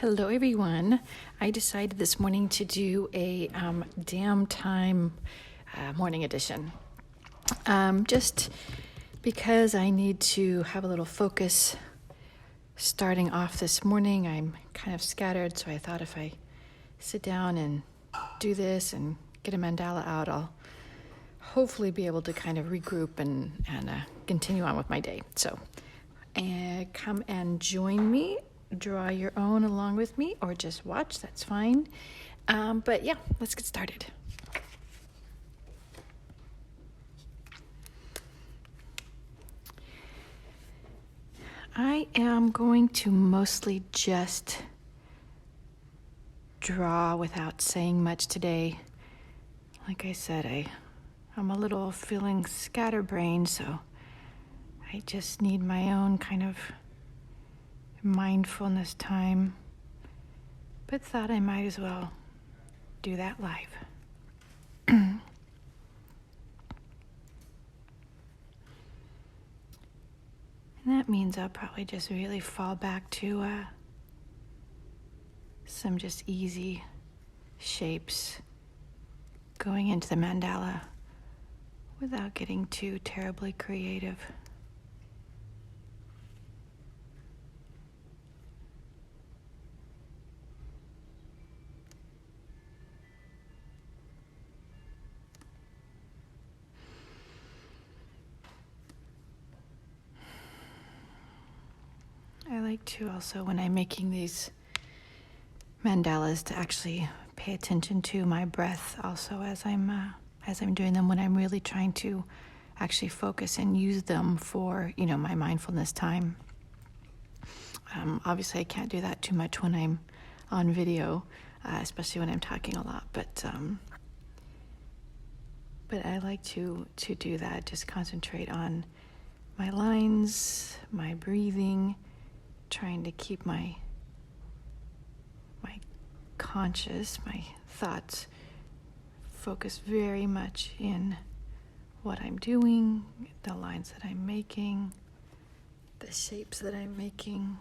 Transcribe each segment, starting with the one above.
Hello everyone. I decided this morning to do a DAMM time morning edition. Just because I need to have a little focus starting off this morning. I'm kind of scattered, so I thought if I sit down and do this and get a mandala out, I'll hopefully be able to kind of regroup and continue on with my day. So come and join me. Draw your own along with me, or just watch, that's fine. But yeah, let's get started. I am going to mostly just draw without saying much today. Like I said, I'm a little feeling scatterbrained, so I just need my own kind of mindfulness time, but thought I might as well do that live. And that means I'll probably just really fall back to some just easy shapes going into the mandala without getting too terribly creative. I like to also, when I'm making these mandalas, to actually pay attention to my breath also as I'm doing them, when I'm really trying to actually focus and use them for, my mindfulness time. Obviously I can't do that too much when I'm on video, especially when I'm talking a lot, but I like to do that, just concentrate on my lines, my breathing, trying to keep my conscious, my thoughts focused very much in what I'm doing, the lines that I'm making, the shapes that I'm making.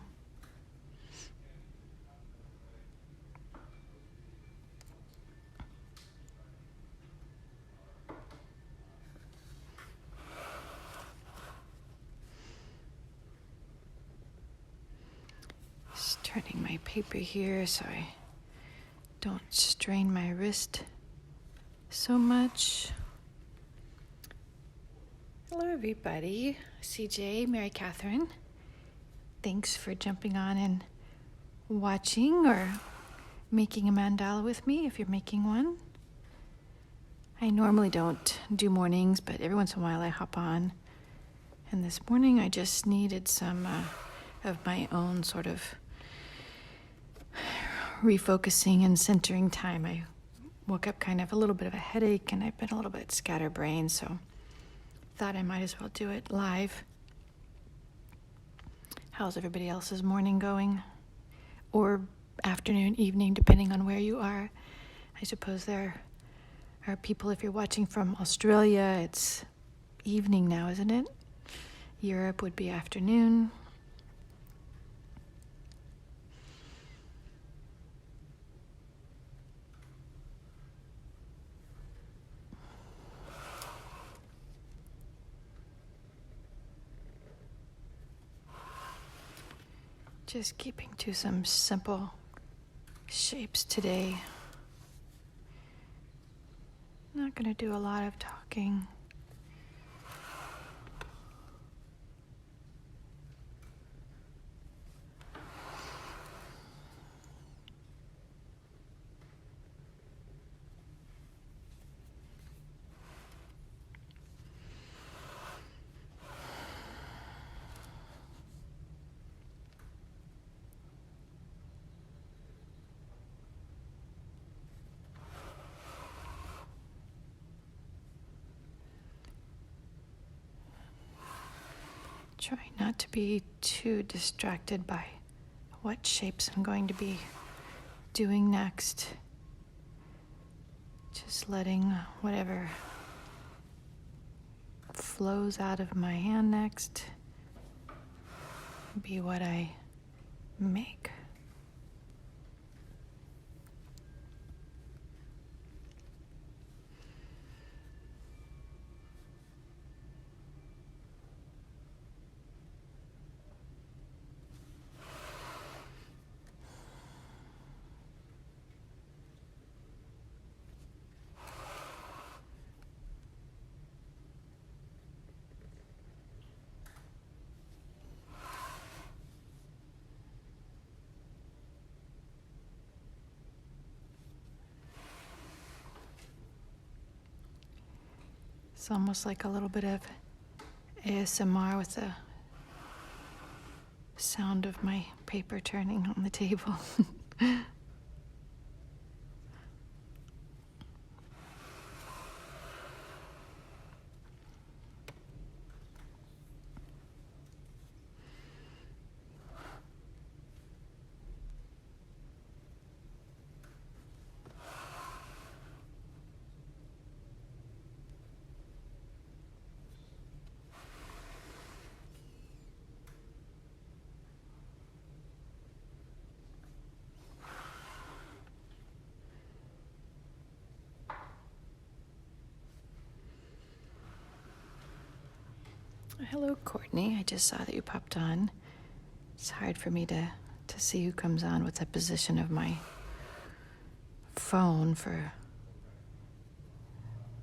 Just turning my paper here so I don't strain my wrist so much. Hello everybody, CJ, Mary Catherine. Thanks for jumping on and watching or making a mandala with me if you're making one. I normally don't do mornings, but every once in a while I hop on. And this morning I just needed some of my own sort of refocusing and centering time. I woke up kind of a little bit of a headache and I've been a little bit scatterbrained, so thought I might as well do it live. How's everybody else's morning going? Or afternoon, evening, depending on where you are. I suppose there are people, if you're watching from Australia, it's evening now, isn't it? Europe would be afternoon. Just keeping to some simple shapes today. Not going to do a lot of talking. Try not to be too distracted by what shapes I'm going to be doing next. Just letting whatever flows out of my hand next be what I make. It's almost like a little bit of ASMR with the sound of my paper turning on the table. Hello, Courtney. I just saw that you popped on. It's hard for me to see who comes on with the position of my phone for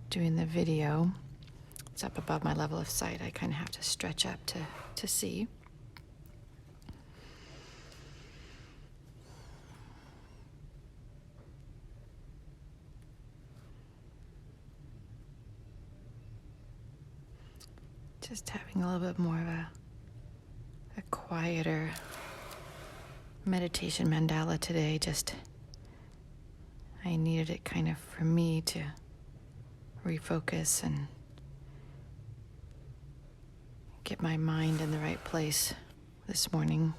doing the video. It's up above my level of sight. I kind of have to stretch up to see. Just having a little bit more of a quieter meditation mandala today. Just, I needed it kind of for me to refocus and get my mind in the right place this morning.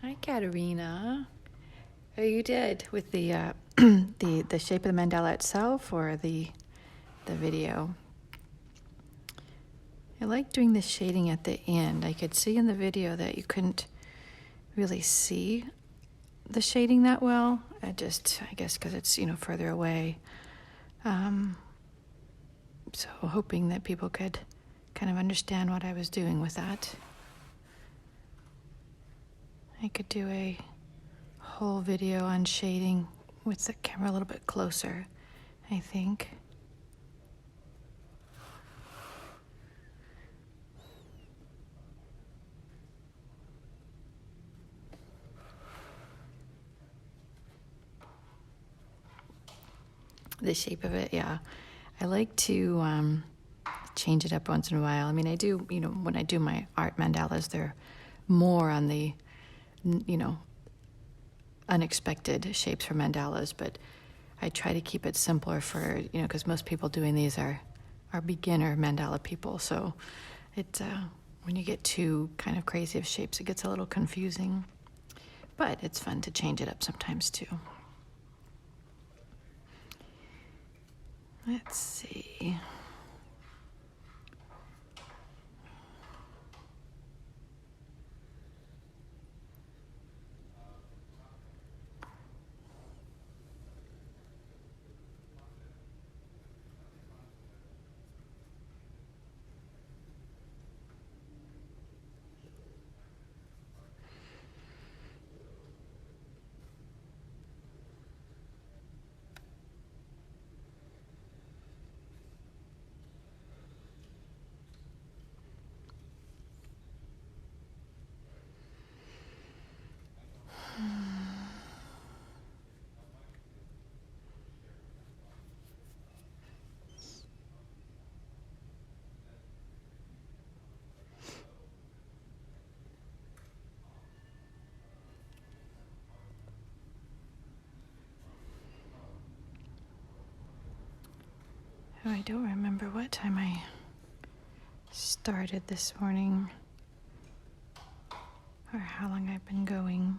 Hi, Katerina. Oh, you did with the the shape of the mandala itself, or the video? I like doing the shading at the end. I could see in the video that you couldn't really see the shading that well. I guess because it's further away. So hoping that people could kind of understand what I was doing with that. I could do a whole video on shading with the camera a little bit closer, I think. The shape of it, yeah. I like to change it up once in a while. I mean, I do, when I do my art mandalas, they're more on the, unexpected shapes for mandalas, but I try to keep it simpler for, because most people doing these are beginner mandala people. So when you get too kind of crazy of shapes, it gets a little confusing, but it's fun to change it up sometimes too. Let's see. Oh, I don't remember what time I started this morning or how long I've been going.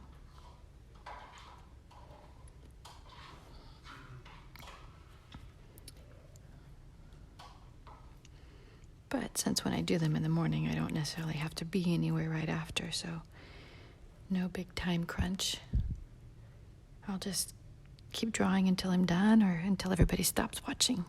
But since when I do them in the morning, I don't necessarily have to be anywhere right after, so no big time crunch. I'll just keep drawing until I'm done or until everybody stops watching.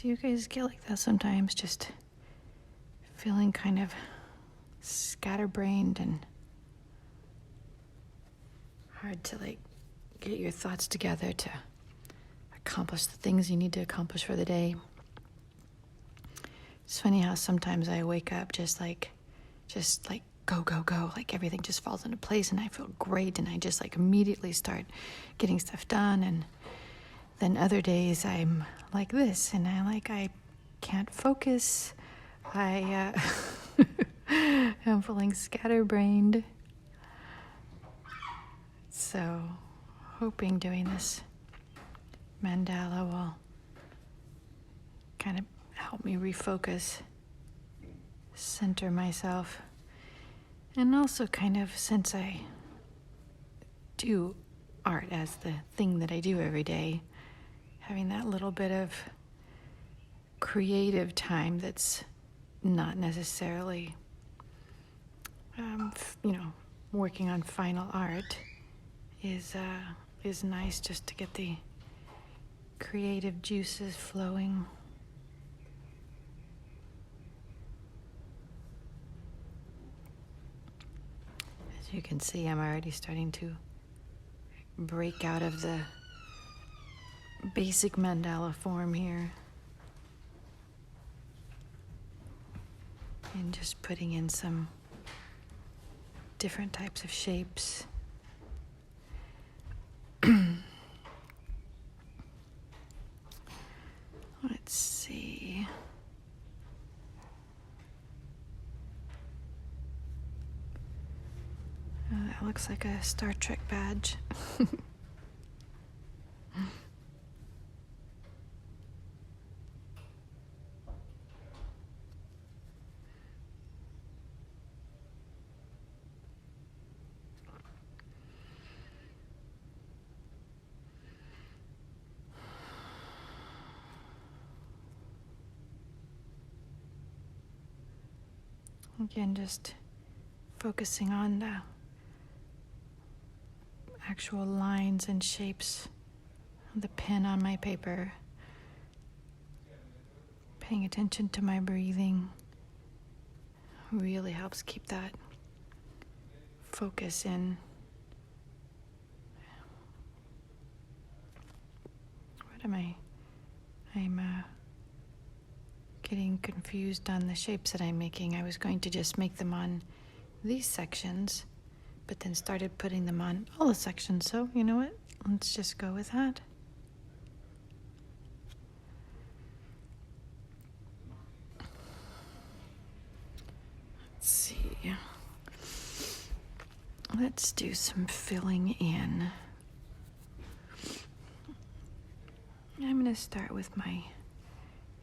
Do you guys get like that sometimes? Just feeling kind of scatterbrained and hard to like get your thoughts together to accomplish the things you need to accomplish for the day. It's funny how sometimes I wake up just like go, go, go. Like everything just falls into place and I feel great and I just like immediately start getting stuff done. And then other days I'm like this and I can't focus. I am feeling scatterbrained. So hoping doing this mandala will kind of help me refocus, center myself. And also kind of, since I do art as the thing that I do every day, having that little bit of creative time that's not necessarily, working on final art is nice, just to get the creative juices flowing. As you can see, I'm already starting to break out of the basic mandala form here. And just putting in some different types of shapes. Let's see. That looks like a Star Trek badge. Again, just focusing on the actual lines and shapes of the pen on my paper. Paying attention to my breathing really helps keep that focus in. What am I? I'm getting confused on the shapes that I'm making. I was going to just make them on these sections, but then started putting them on all the sections. So, you know what? Let's just go with that. Let's see. Let's do some filling in. I'm going to start with my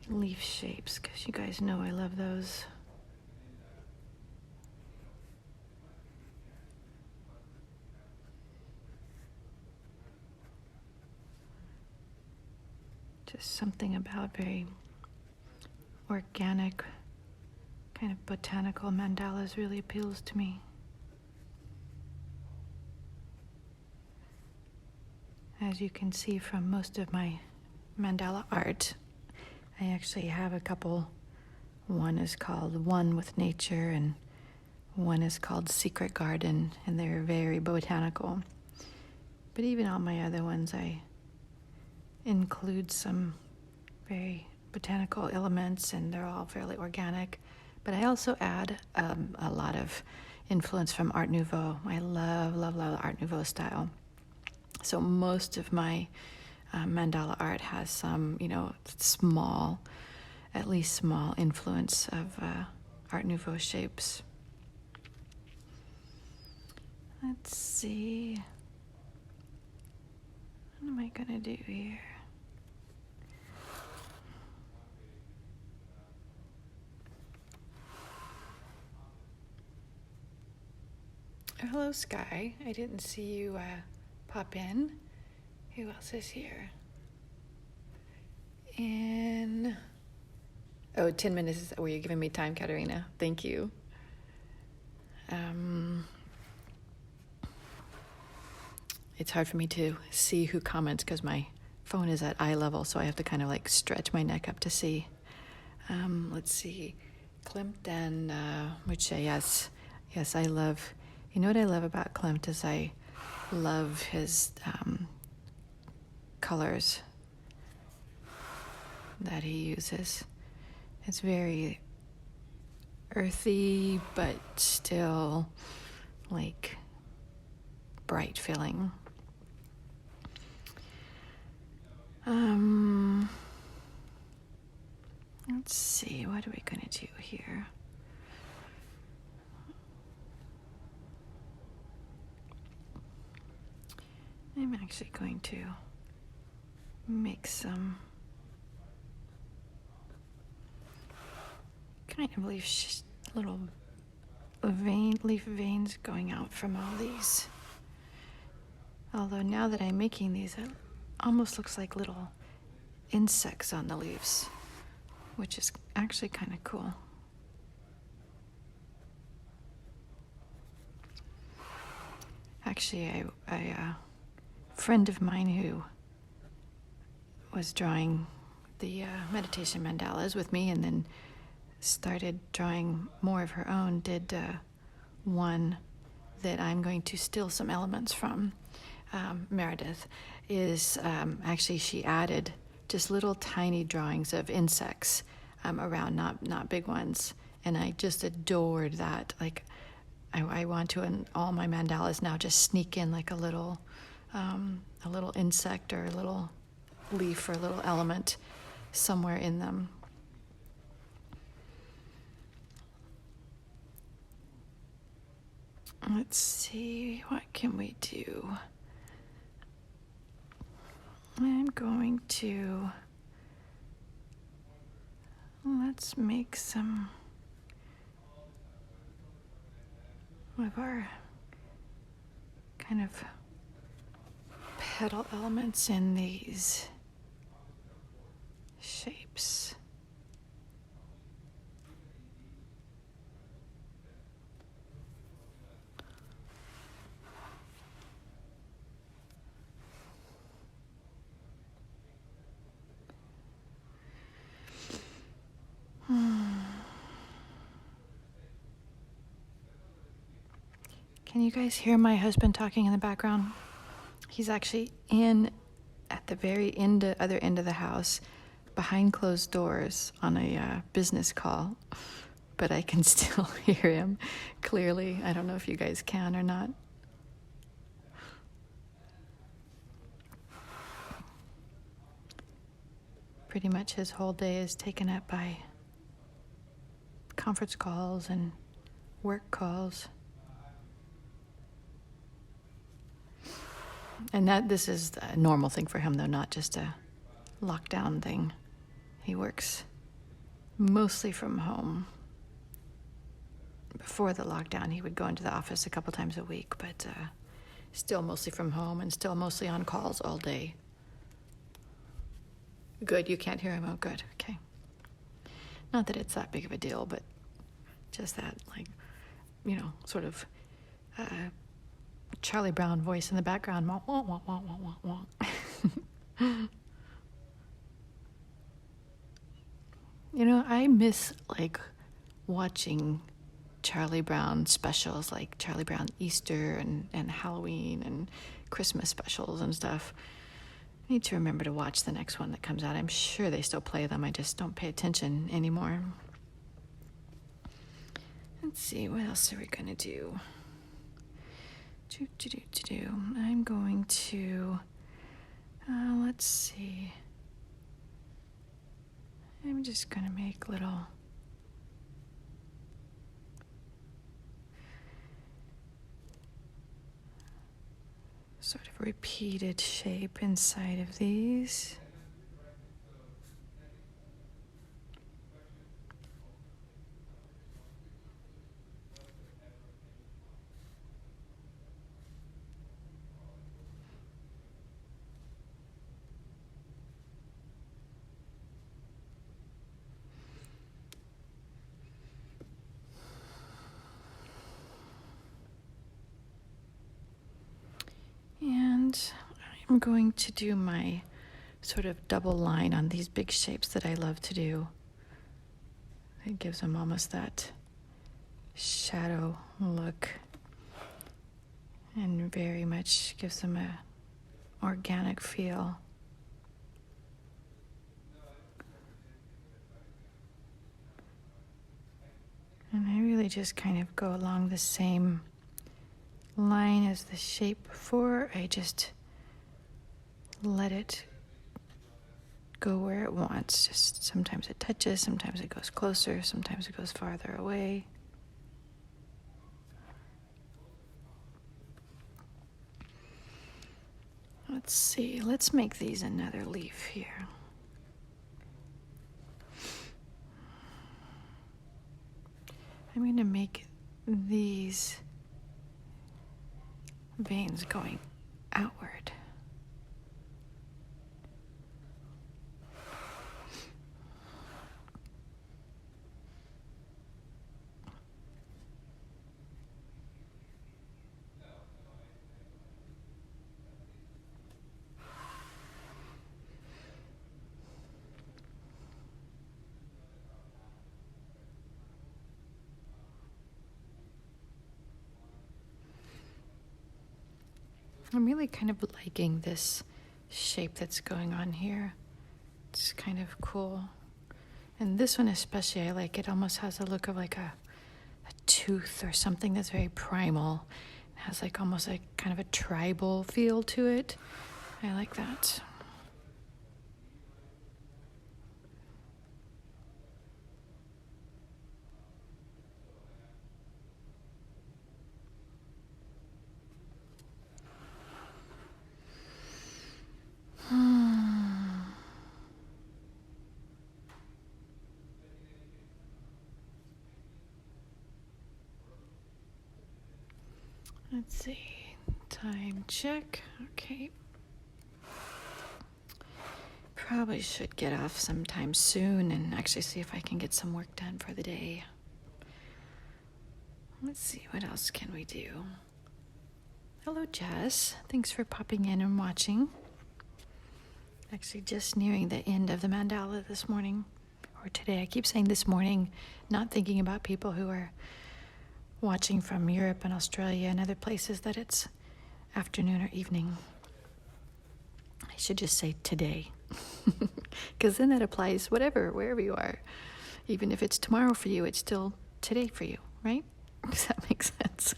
leaf shapes, because you guys know I love those. Just something about very organic, kind of botanical mandalas really appeals to me. As you can see from most of my mandala art, I actually have a couple. One is called One with Nature, and one is called Secret Garden, and they're very botanical. But even all my other ones, I include some very botanical elements, and they're all fairly organic. But I also add a lot of influence from Art Nouveau. I love the Art Nouveau style. So most of my mandala art has some, small, at least small influence of Art Nouveau shapes. Let's see. What am I gonna do here? Oh, hello, Sky. I didn't see you pop in. Who else is here? And 10 minutes is where you're giving me time, Katerina. Thank you. It's hard for me to see who comments because my phone is at eye level, so I have to kind of like stretch my neck up to see. Let's see, Klimt and Muche, yes, I love, you know what I love about Klimt is I love his colors that he uses. It's very earthy, but still like bright feeling. Let's see, what are we going to do here? I'm actually going to make some kind of little leaf veins going out from all these. Although now that I'm making these, it almost looks like little insects on the leaves, which is actually kind of cool. Actually, a friend of mine who was drawing the meditation mandalas with me and then started drawing more of her own, did one that I'm going to steal some elements from. Meredith is actually, she added just little tiny drawings of insects around, not big ones, and I just adored that. Like I want to, in all my mandalas now, just sneak in like a little insect or a little leaf or a little element somewhere in them. Let's see, what can we do? I'm going to, let's make some of our kind of petal elements in these shapes. Can you guys hear my husband talking in the background? He's actually at the very other end of the house, behind closed doors on a business call, but I can still hear him clearly. I don't know if you guys can or not. Pretty much his whole day is taken up by conference calls and work calls. And this is a normal thing for him, though, not just a lockdown thing. He works mostly from home. Before the lockdown, he would go into the office a couple times a week, but still mostly from home and still mostly on calls all day. Good, you can't hear him? Oh, good, okay. Not that it's that big of a deal, but just that, like, sort of Charlie Brown voice in the background. Wah, wah, wah, wah, wah, wah, wah. I miss like watching Charlie Brown specials, like Charlie Brown Easter and Halloween and Christmas specials and stuff. I need to remember to watch the next one that comes out. I'm sure they still play them. I just don't pay attention anymore. Let's see, what else are we going to do? I'm going to, let's see. I'm just going to make little sort of repeated shape inside of these. And I'm going to do my sort of double line on these big shapes that I love to do. It gives them almost that shadow look and very much gives them a organic feel. And I really just kind of go along the same line as the shape before. I just let it go where it wants. Just sometimes it touches, sometimes it goes closer, sometimes it goes farther away. Let's see, let's make these another leaf here. I'm going to make these veins going outward. I'm really kind of liking this shape that's going on here. It's kind of cool. And this one especially, I like. It almost has a look of like a tooth or something that's very primal. It has like almost like kind of a tribal feel to it. I like that. Let's see, time check. Okay. Probably should get off sometime soon and actually see if I can get some work done for the day. Let's see, what else can we do? Hello, Jess. Thanks for popping in and watching. Actually just nearing the end of the mandala this morning, or today. I keep saying this morning, not thinking about people who are watching from Europe and Australia and other places that it's afternoon or evening. I should just say today, because then that applies wherever you are. Even if it's tomorrow for you, it's still today for you, right? Does that make sense?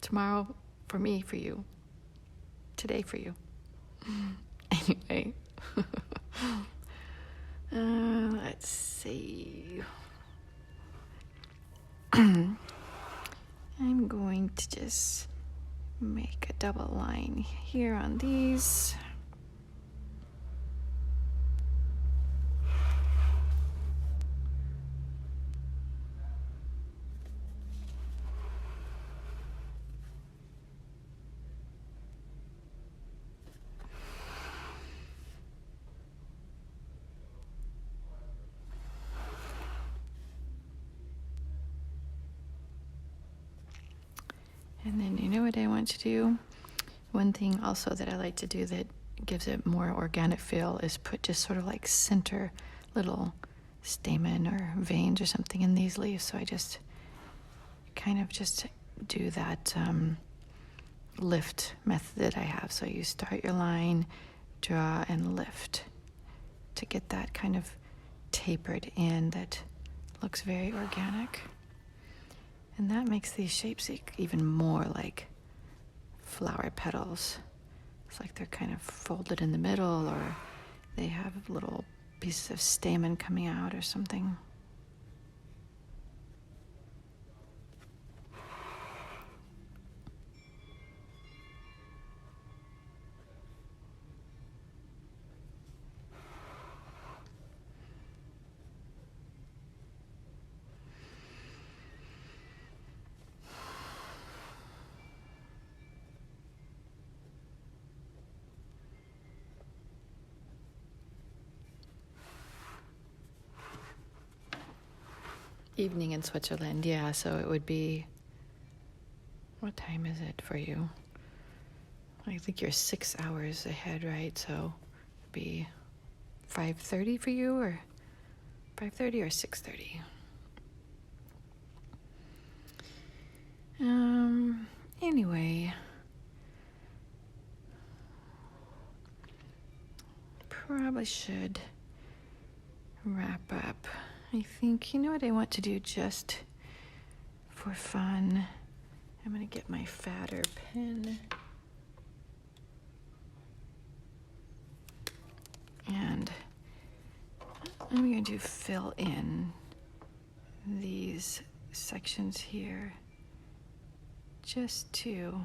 Tomorrow for me, for you. Today for you. Anyway. Let's see. I'm going to just make a double line here on these. And then you know what I want to do? One thing also that I like to do that gives it more organic feel is put just sort of like center little stamen or veins or something in these leaves. So I just kind of just do that lift method that I have. So you start your line, draw, and lift to get that kind of tapered in that looks very organic. And that makes these shapes even more like flower petals. It's like they're kind of folded in the middle, or they have little pieces of stamen coming out or something. Evening in Switzerland, yeah, so it would be, what time is it for you? I think you're 6 hours ahead, right? So it'd be 5:30 for you, or 5:30 or 6:30? Anyway, probably should wrap up. I think, you know what I want to do just for fun? I'm going to get my fatter pen. And I'm going to fill in these sections here just to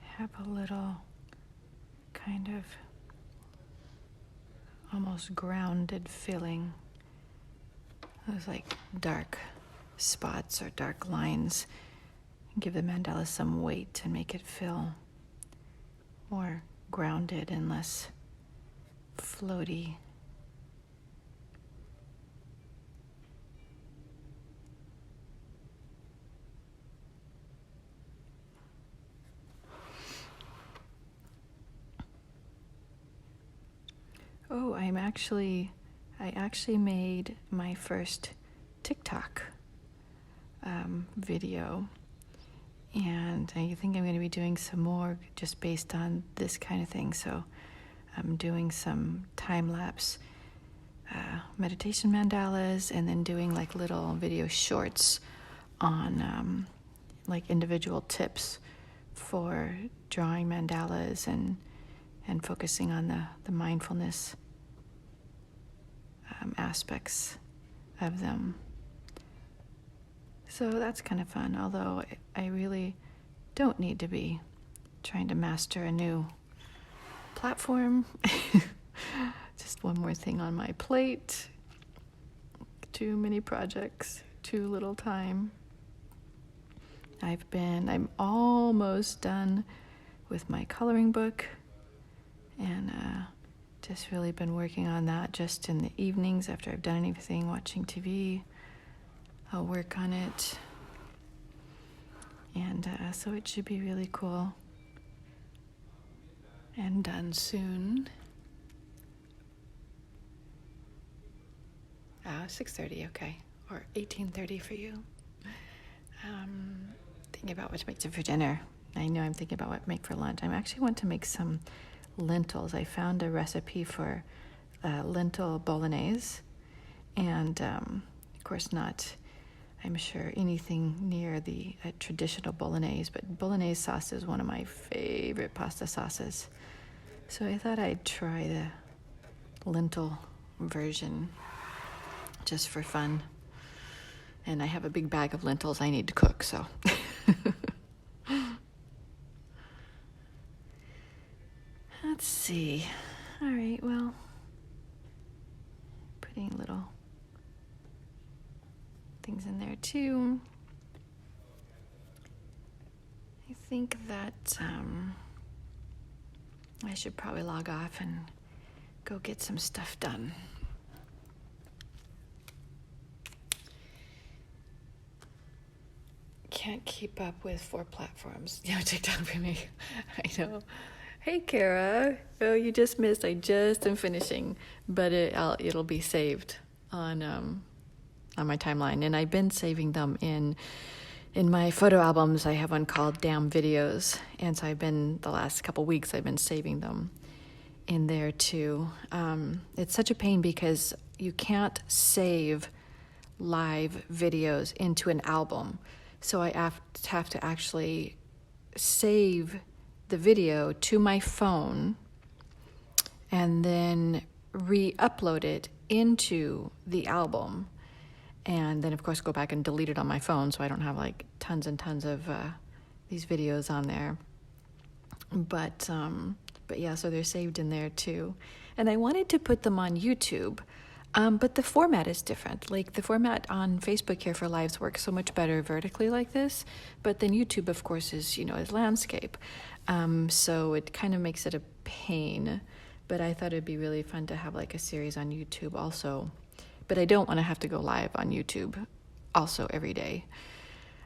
have a little kind of almost grounded feeling. Those like dark spots or dark lines give the mandala some weight and make it feel more grounded and less floaty. Oh, I actually made my first TikTok video, and I think I'm going to be doing some more just based on this kind of thing. So I'm doing some time-lapse meditation mandalas, and then doing like little video shorts on like individual tips for drawing mandalas and focusing on the mindfulness aspects of them. So that's kind of fun, although I really don't need to be trying to master a new platform. Just one more thing on my plate. Too many projects, too little time. I'm almost done with my coloring book, and just really been working on that just in the evenings after I've done anything, watching TV. I'll work on it, and so it should be really cool and done soon. 6:30, okay, or 18:30 for you. Thinking about what to make for dinner. I know I'm thinking about what to make for lunch. I actually want to make some lentils. I found a recipe for lentil bolognese, and of course not, I'm sure, anything near the traditional bolognese, but bolognese sauce is one of my favorite pasta sauces. So I thought I'd try the lentil version just for fun. And I have a big bag of lentils I need to cook, so. Let's see. All right, well, putting little things in there too. I think that I should probably log off and go get some stuff done. Can't keep up with 4 platforms. TikTok for me. I know. Hey, Kara. Oh, you just missed. I just am finishing, but it'll be saved on my timeline, and I've been saving them in my photo albums. I have one called DAMM videos, and so the last couple weeks I've been saving them in there too. It's such a pain because you can't save live videos into an album. So I have to actually save the video to my phone and then re-upload it into the album. And then, of course, go back and delete it on my phone so I don't have like tons and tons of these videos on there. But yeah, so they're saved in there too. And I wanted to put them on YouTube, but the format is different. Like the format on Facebook Care for Lives works so much better vertically like this, but then YouTube, of course, is landscape. So it kind of makes it a pain, but I thought it'd be really fun to have like a series on YouTube also. But I don't want to have to go live on YouTube also every day.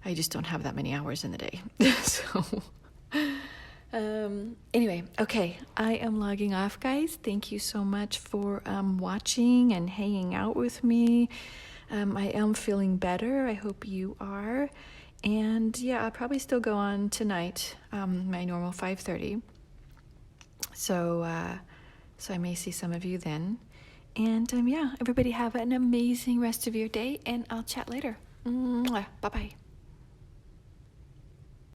I just don't have that many hours in the day. So Anyway, okay, I am logging off, guys. Thank you so much for watching and hanging out with me. I am feeling better. I hope you are. And yeah, I'll probably still go on tonight, my normal 5:30. So I may see some of you then. And yeah, everybody have an amazing rest of your day, and I'll chat later. Bye-bye.